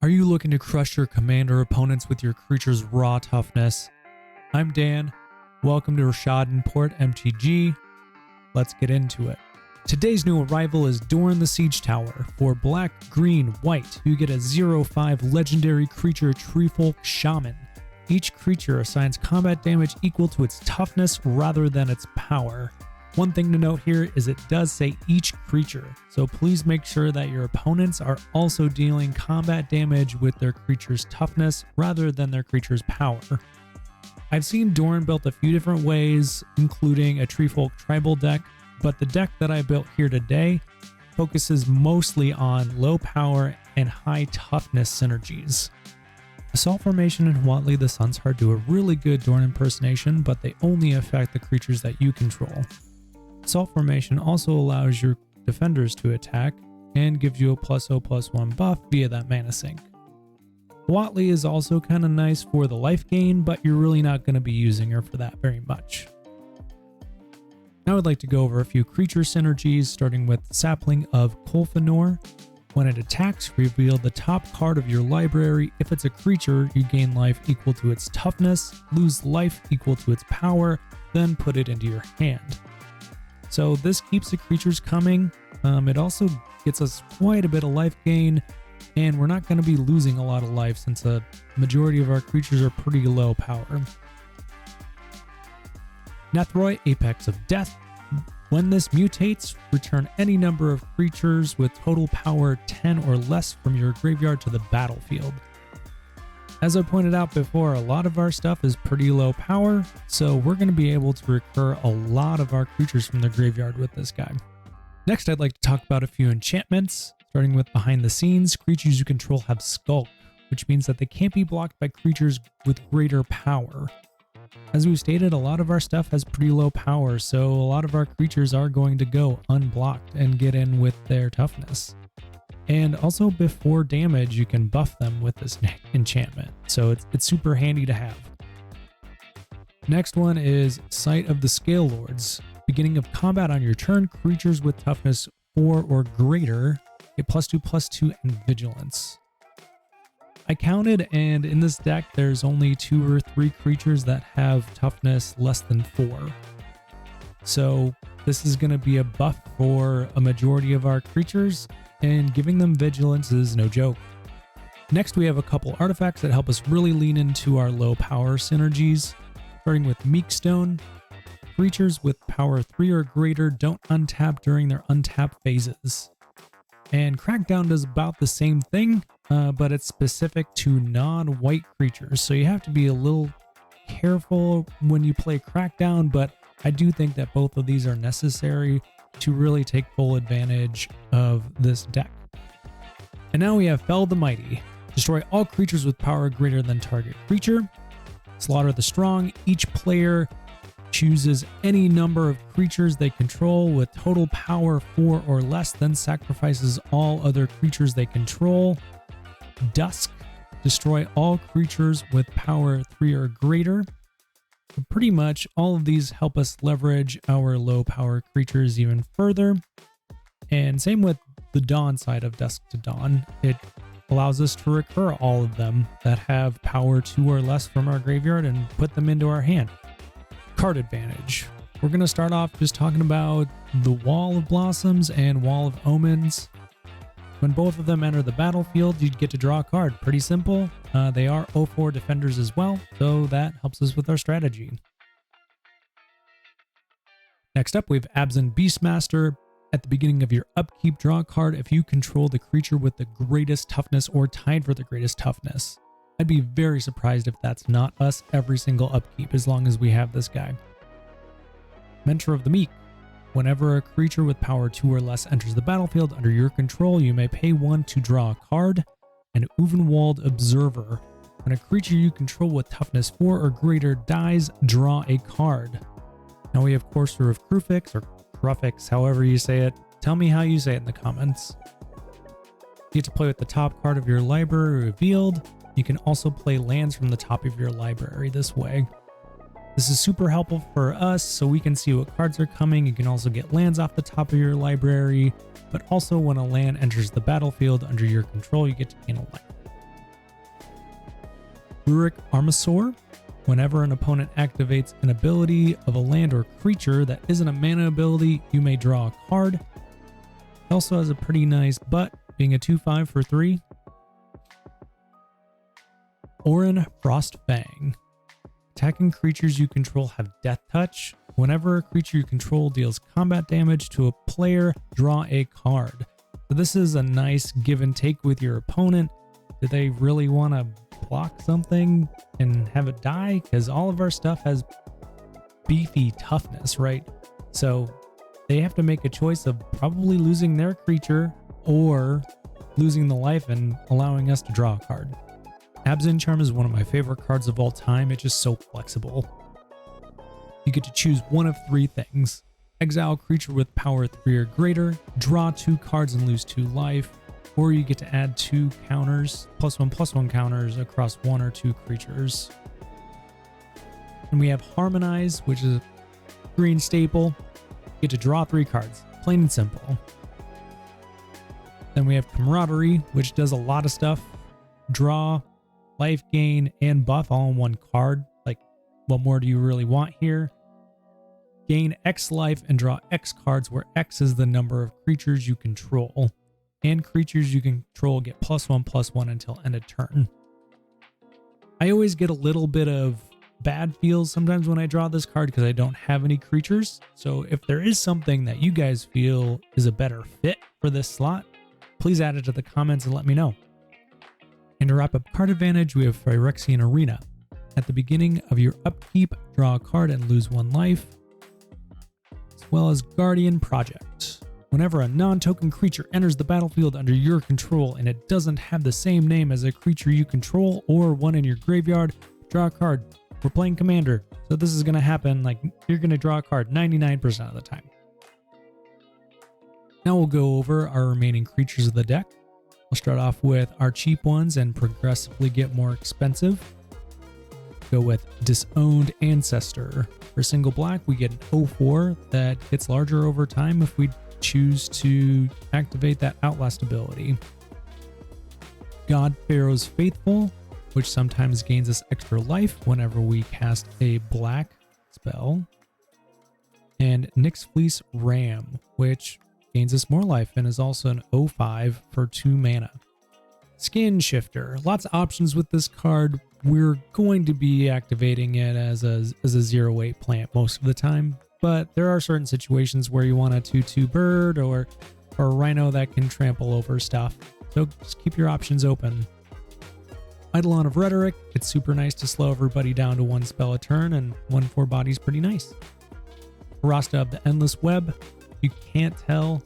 Are you looking to crush your commander opponents with your creature's raw toughness? I'm Dan. Welcome to Rashad and Port MTG. Let's get into it. Today's new arrival is Doran the Siege Tower. For black, green, white, you get a 0/5 legendary creature Treefolk Shaman. Each creature assigns combat damage equal to its toughness rather than its power. One thing to note here is it does say each creature, so please make sure that your opponents are also dealing combat damage with their creature's toughness rather than their creature's power. I've seen Doran built a few different ways, including a Treefolk tribal deck, but the deck that I built here today focuses mostly on low power and high toughness synergies. Assault Formation and Huatli the Sunsheart do a really good Doran impersonation, but they only affect the creatures that you control. Assault Formation also allows your defenders to attack and gives you a +0/+1 buff via that mana sink. Huatli is also kind of nice for the life gain, but you're really not going to be using her for that very much. Now I'd like to go over a few creature synergies, starting with Sapling of Kolfanor. When it attacks, reveal the top card of your library. If it's a creature, you gain life equal to its toughness, lose life equal to its power, then put it into your hand. So this keeps the creatures coming. It also gets us quite a bit of life gain, and we're not going to be losing a lot of life since a majority of our creatures are pretty low power. Nethroi, Apex of Death. When this mutates, return any number of creatures with total power 10 or less from your graveyard to the battlefield. As I pointed out before, a lot of our stuff is pretty low power, so we're going to be able to recur a lot of our creatures from the graveyard with this guy. Next, I'd like to talk about a few enchantments, starting with behind the scenes. Creatures you control have Skulk, which means that they can't be blocked by creatures with greater power. As we've stated, a lot of our stuff has pretty low power, so a lot of our creatures are going to go unblocked and get in with their toughness. And also before damage, you can buff them with this enchantment, so it's super handy to have. Next one is Sight of the Scale Lords. Beginning of combat on your turn, creatures with toughness 4 or greater get +2/+2 and vigilance. I counted, and in this deck, there's only 2 or 3 creatures that have toughness less than 4. So this is going to be a buff for a majority of our creatures, and giving them vigilance is no joke. Next, we have a couple artifacts that help us really lean into our low power synergies, starting with Meekstone. Creatures with power 3 or greater don't untap during their untap phases. And Crackdown does about the same thing, but it's specific to non-white creatures, so you have to be a little careful when you play Crackdown, but I do think that both of these are necessary to really take full advantage of this deck. And now we have Fell the Mighty. Destroy all creatures with power greater than target creature. Slaughter the Strong. Each player chooses any number of creatures they control with total power 4 or less, then sacrifices all other creatures they control. Dusk. Destroy all creatures with power 3 or greater. Pretty much all of these help us leverage our low power creatures even further. And same with the Dawn side of Dusk to Dawn. It allows us to recur all of them that have power 2 or less from our graveyard and put them into our hand. Card advantage. We're going to start off just talking about the Wall of Blossoms and Wall of Omens. When both of them enter the battlefield, you get to draw a card. Pretty simple. They are 0/4 defenders as well, so that helps us with our strategy. Next up, we have Abzan Beastmaster. At the beginning of your upkeep, draw a card if you control the creature with the greatest toughness or tied for the greatest toughness. I'd be very surprised if that's not us every single upkeep, as long as we have this guy. Mentor of the Meek. Whenever a creature with power 2 or less enters the battlefield under your control, you may pay 1 to draw a card. And Uvenwald Observer. When a creature you control with toughness 4 or greater dies, draw a card. Now we have Courser of Krufix, or Krufix, however you say it. Tell me how you say it in the comments. You get to play with the top card of your library revealed. You can also play lands from the top of your library this way. This is super helpful for us so we can see what cards are coming. You can also get lands off the top of your library, but also when a land enters the battlefield under your control, you get to gain a life. Rurik Armasaur. Whenever an opponent activates an ability of a land or creature that isn't a mana ability, you may draw a card. It also has a pretty nice butt, being a 2/5 for 3. Doran Frostfang. Attacking creatures you control have Death Touch. Whenever a creature you control deals combat damage to a player, draw a card. So this is a nice give and take with your opponent. Do they really want to block something and have it die? Because all of our stuff has beefy toughness, right? So they have to make a choice of probably losing their creature or losing the life and allowing us to draw a card. Abzan Charm is one of my favorite cards of all time. It's just so flexible. You get to choose one of 3 things. Exile a creature with power 3 or greater, draw 2 cards and lose 2 life, or you get to add 2 counters, +1/+1 counters across 1 or 2 creatures. And we have Harmonize, which is a green staple. You get to draw 3 cards, plain and simple. Then we have Camaraderie, which does a lot of stuff. Draw, life gain, and buff all in 1 card. Like, what more do you really want here? Gain X life and draw X cards, where X is the number of creatures you control. And creatures you control get +1/+1 until end of turn. I always get a little bit of bad feels sometimes when I draw this card because I don't have any creatures. So if there is something that you guys feel is a better fit for this slot, please add it to the comments and let me know. And to wrap up card advantage, we have Phyrexian Arena. At the beginning of your upkeep, draw a card and lose 1 life, as well as Guardian Project. Whenever a non-token creature enters the battlefield under your control and it doesn't have the same name as a creature you control or one in your graveyard, draw a card. We're playing Commander, so this is going to happen. Like, you're going to draw a card 99% of the time. Now we'll go over our remaining creatures of the deck. We'll start off with our cheap ones and progressively get more expensive. Go with Disowned Ancestor. For single black, we get an 0/4 that gets larger over time if we choose to activate that Outlast ability. God Pharaoh's Faithful, which sometimes gains us extra life whenever we cast a black spell. And Nyx Fleece Ram, which gains us more life and is also an 0/5 for 2 mana. Skin Shifter. Lots of options with this card. We're going to be activating it as a 0/8 plant most of the time, but there are certain situations where you want a 2/2 bird or a rhino that can trample over stuff. So just keep your options open. Eidolon of Rhetoric. It's super nice to slow everybody down to 1 spell a turn, and 1/4 body's pretty nice. Rasta of the Endless Web. You can't tell.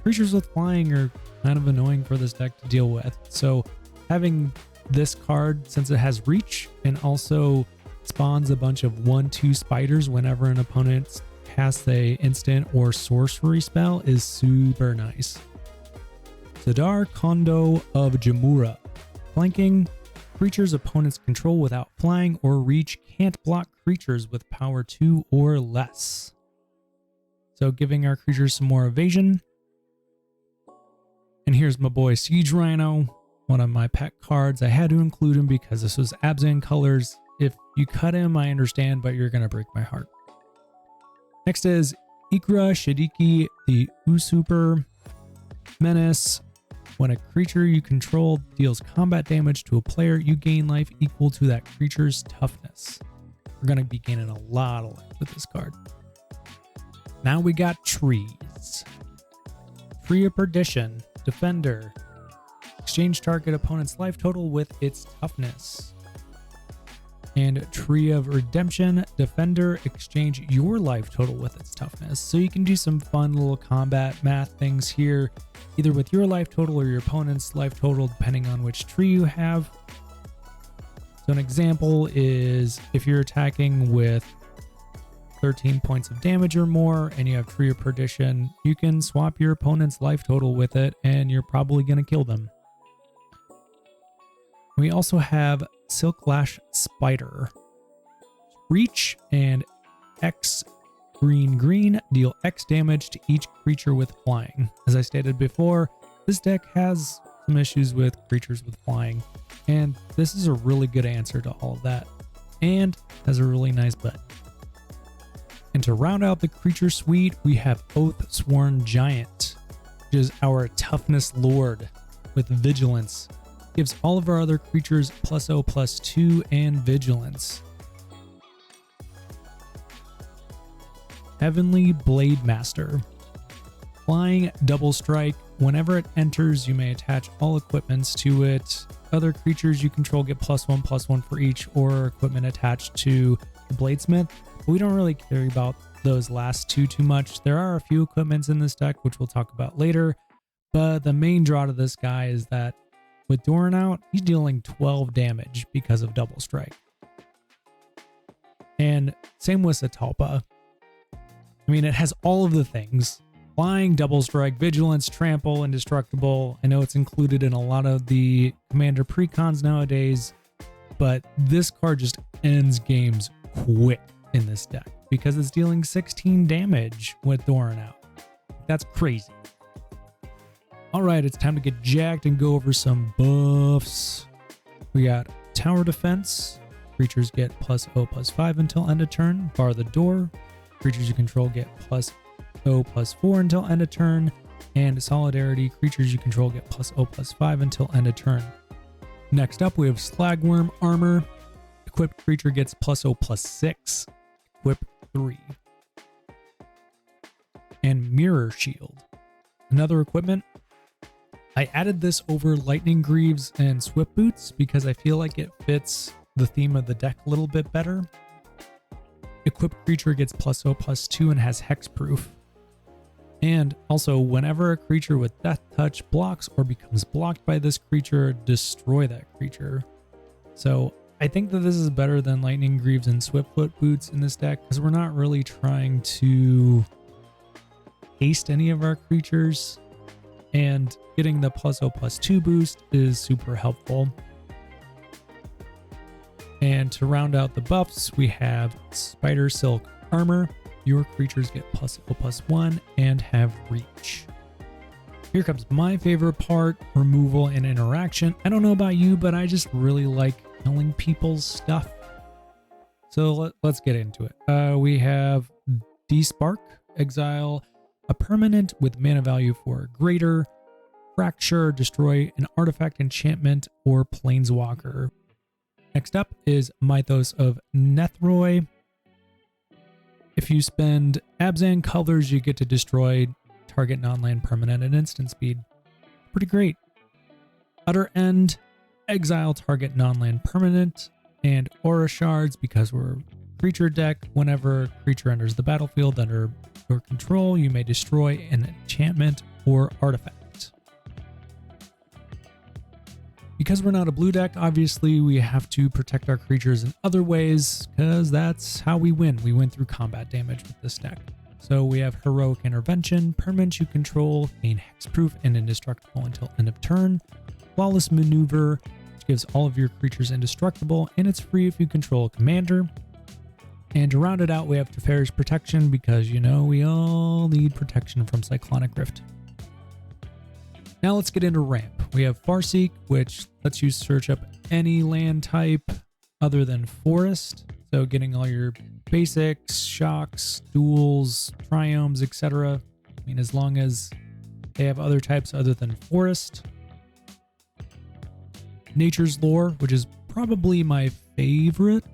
Creatures with flying are kind of annoying for this deck to deal with. So having this card, since it has reach and also spawns a bunch of 1/2 spiders whenever an opponent casts a instant or sorcery spell, is super nice. Sidar Kondo of Jamura. Flanking. Creatures opponents control without flying or reach can't block creatures with power 2 or less. So giving our creatures some more evasion. And here's my boy Siege Rhino, one of my pet cards. I had to include him because this was Abzan colors. If you cut him, I understand, but you're going to break my heart. Next is Ikra Shadiki the Usurper Menace. When a creature you control deals combat damage to a player, you gain life equal to that creature's toughness. We're going to be gaining a lot of life with this card. Now we got trees. Tree of Perdition, Defender. Exchange target opponent's life total with its toughness. And Tree of Redemption, Defender. Exchange your life total with its toughness. So you can do some fun little combat math things here, either with your life total or your opponent's life total, depending on which tree you have. So an example is if you're attacking with 13 points of damage or more and you have Tree of Perdition, you can swap your opponent's life total with it and you're probably going to kill them. We also have Silklash Spider. Reach and X green, deal X damage to each creature with flying. As I stated before, this deck has some issues with creatures with flying. And this is a really good answer to all of that, and has a really nice butt. And to round out the creature suite, we have Oathsworn Giant, which is our toughness lord with vigilance. Gives all of our other creatures +0/+2 and vigilance. Heavenly Blade Master. Flying double strike. Whenever it enters, you may attach all equipments to it. Other creatures you control get +1/+1 for each, or equipment attached to the Bladesmith. We don't really care about those last two too much. There are a few equipments in this deck, which we'll talk about later. But the main draw to this guy is that with Doran out, he's dealing 12 damage because of double strike. And same with Satalpa. I mean, it has all of the things. Flying, double strike, vigilance, trample, indestructible. I know it's included in a lot of the commander precons nowadays, but this card just ends games quick in this deck because it's dealing 16 damage with Doran out. That's crazy. All right, it's time to get jacked and go over some buffs. We got Tower Defense. Creatures get +0/+5 until end of turn. Bar the Door. Creatures you control get +0/+4 until end of turn. And Solidarity. Creatures you control get +0/+5 until end of turn. Next up, we have Slagworm Armor. Equipped creature gets +0/+6. Equip 3. And Mirror Shield. Another equipment. I added this over Lightning Greaves and Swift Boots because I feel like it fits the theme of the deck a little bit better. Equipped creature gets +0/+2 and has hexproof. And also, whenever a creature with Death Touch blocks or becomes blocked by this creature, destroy that creature. So I think that this is better than Lightning Greaves and Swiftfoot Boots in this deck because we're not really trying to haste any of our creatures. And getting the +0/+2 boost is super helpful. And to round out the buffs, we have Spider Silk Armor. Your creatures get +0/+1 and have reach. Here comes my favorite part, removal and interaction. I don't know about you, but I just really like killing people's stuff. So let's get into it. We have Despark, exile a permanent with mana value 4 or greater. Fracture, destroy an artifact, enchantment, or planeswalker. Next up is Mythos of Nethroi. If you spend Abzan colors, you get to destroy target non-land permanent at instant speed. Pretty great. Utter End, exile target non-land permanent, and Aura Shards because we're creature deck. Whenever a creature enters the battlefield under your control, you may destroy an enchantment or artifact. Because we're not a blue deck, obviously we have to protect our creatures in other ways, because that's how we win. We win through combat damage with this deck. So we have Heroic Intervention, permanent you control, gain hexproof and indestructible until end of turn. Flawless Maneuver, which gives all of your creatures indestructible, and it's free if you control a commander. And to round it out, we have Teferi's Protection, because you know we all need protection from Cyclonic Rift. Now let's get into ramp. We have Farseek, which lets you search up any land type other than forest. So getting all your basics, shocks, duels, triomes, etc. I mean, as long as they have other types other than forest. Nature's Lore, which is probably my favorite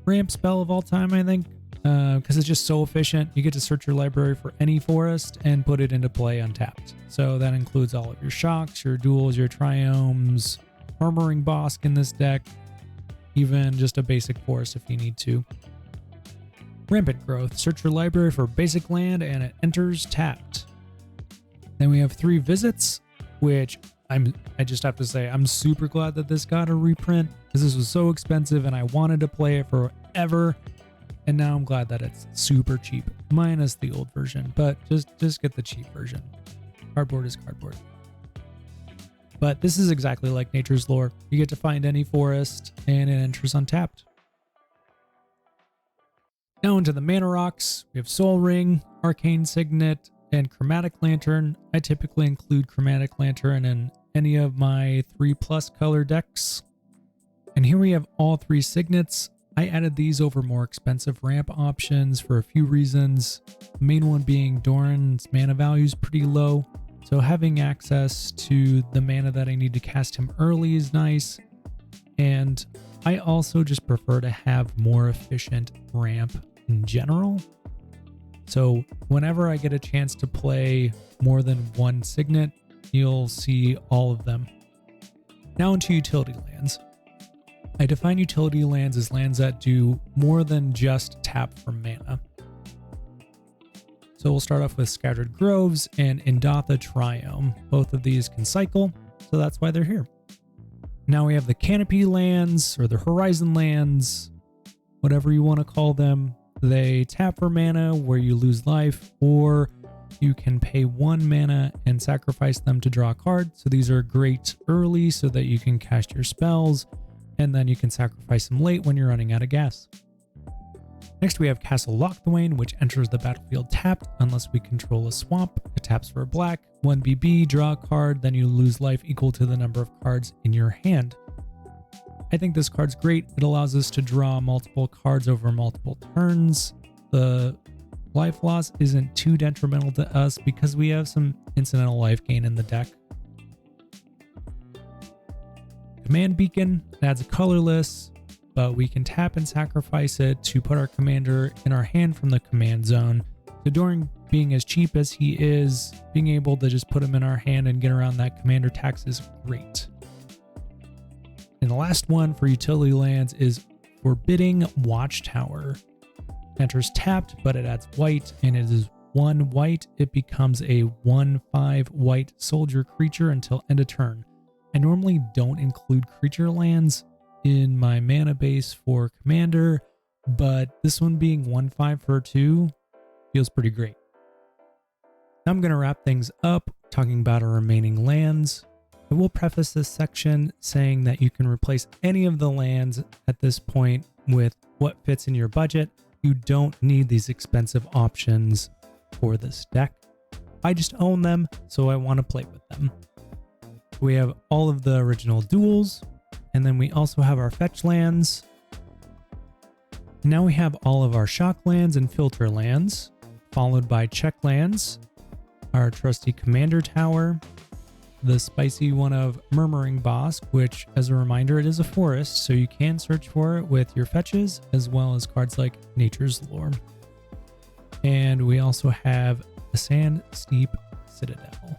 ramp spell of all time, I think, because it's just so efficient. You get to search your library for any forest and put it into play untapped. So that includes all of your shocks, your duels, your triomes, armoring Bosk in this deck, even just a basic forest if you need to. Rampant Growth, search your library for basic land and it enters tapped. Then we have 3 visits, which I just have to say, I'm super glad that this got a reprint because this was so expensive and I wanted to play it forever. And now I'm glad that it's super cheap, minus the old version, but just get the cheap version. Cardboard is cardboard. But this is exactly like Nature's Lore. You get to find any forest and it enters untapped. Now into the mana rocks, we have Soul Ring, Arcane Signet, and Chromatic Lantern. I typically include Chromatic Lantern in any of my 3+ color decks. And here we have all 3 signets. I added these over more expensive ramp options for a few reasons. The main one being Doran's mana value is pretty low, so having access to the mana that I need to cast him early is nice. And I also just prefer to have more efficient ramp in general. So whenever I get a chance to play more than one signet, you'll see all of them. Now into utility lands. I define utility lands as lands that do more than just tap for mana. So we'll start off with Scattered Groves and Indatha Triome. Both of these can cycle, so that's why they're here. Now we have the Canopy lands, or the Horizon lands, whatever you want to call them. They tap for mana where you lose life, or you can pay 1 mana and sacrifice them to draw a card. So these are great early so that you can cast your spells, and then you can sacrifice them late when you're running out of gas. Next we have Castle Locthwain, which enters the battlefield tapped unless we control a swamp. It taps for a black, 1 BB, draw a card, then you lose life equal to the number of cards in your hand. I think this card's great. It allows us to draw multiple cards over multiple turns. The life loss isn't too detrimental to us because we have some incidental life gain in the deck. Command Beacon adds a colorless, but we can tap and sacrifice it to put our commander in our hand from the command zone. So Doran, being as cheap as he is, being able to just put him in our hand and get around that commander tax is great. And the last one for utility lands is Forbidding Watchtower. Enters tapped, but it adds white, and it is 1 white. It becomes a 1/5 white soldier creature until end of turn. I normally don't include creature lands in my mana base for commander, but this one being 1/5 for 2 feels pretty great. Now I'm going to wrap things up talking about our remaining lands. I will preface this section saying that you can replace any of the lands at this point with what fits in your budget. You don't need these expensive options for this deck. I just own them, so I want to play with them. We have all of the original duels, and then we also have our fetch lands. Now we have all of our shock lands and filter lands, followed by check lands, our trusty commander tower, the spicy one of Murmuring Bosk, which, as a reminder, it is a forest, so you can search for it with your fetches, as well as cards like Nature's Lore. And we also have the Sand Steep Citadel.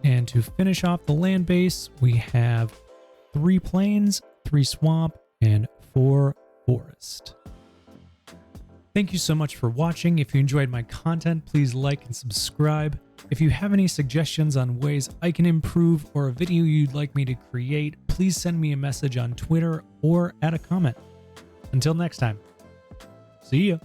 And to finish off the land base, we have 3 plains, 3 swamp, and 4 forest. Thank you so much for watching. If you enjoyed my content, please like and subscribe. If you have any suggestions on ways I can improve or a video you'd like me to create, please send me a message on Twitter or add a comment. Until next time, see ya.